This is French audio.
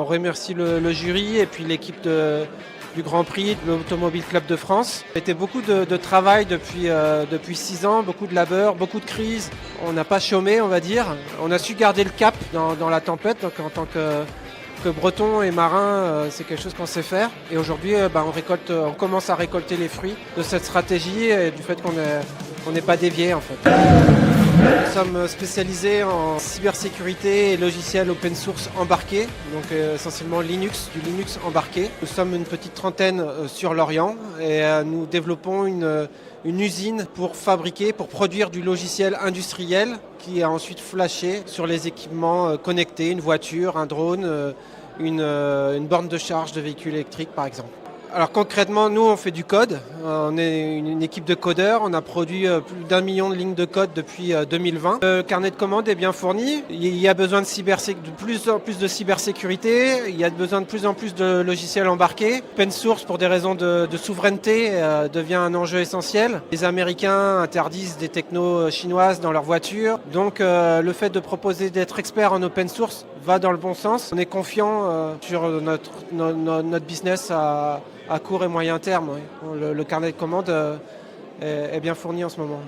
On remercie le jury et puis l'équipe du Grand Prix de l'Automobile Club de France. Ça a été beaucoup de travail depuis 6 ans, beaucoup de labeur, beaucoup de crises. On n'a pas chômé, on va dire. On a su garder le cap dans la tempête. Donc en tant que breton et marin, c'est quelque chose qu'on sait faire. Et aujourd'hui, on commence à récolter les fruits de cette stratégie et du fait qu'on n'est pas dévié en fait. Nous sommes spécialisés en cybersécurité et logiciels open source embarqués, donc essentiellement Linux, du Linux embarqué. Nous sommes une petite trentaine sur Lorient et nous développons une usine pour produire du logiciel industriel qui est ensuite flashé sur les équipements connectés, une voiture, un drone, une borne de charge de véhicule électrique par exemple. Alors concrètement, nous on fait du code, on est une équipe de codeurs, on a produit plus d'1 million de lignes de code depuis 2020. Le carnet de commandes est bien fourni, il y a besoin de plus en plus de cybersécurité, il y a besoin de plus en plus de logiciels embarqués. Open source pour des raisons de souveraineté devient un enjeu essentiel. Les Américains interdisent des technos chinoises dans leurs voitures, donc le fait de proposer d'être expert en open source va dans le bon sens. On est confiant sur notre business à court et moyen terme. Oui. Le carnet de commandes est bien fourni en ce moment.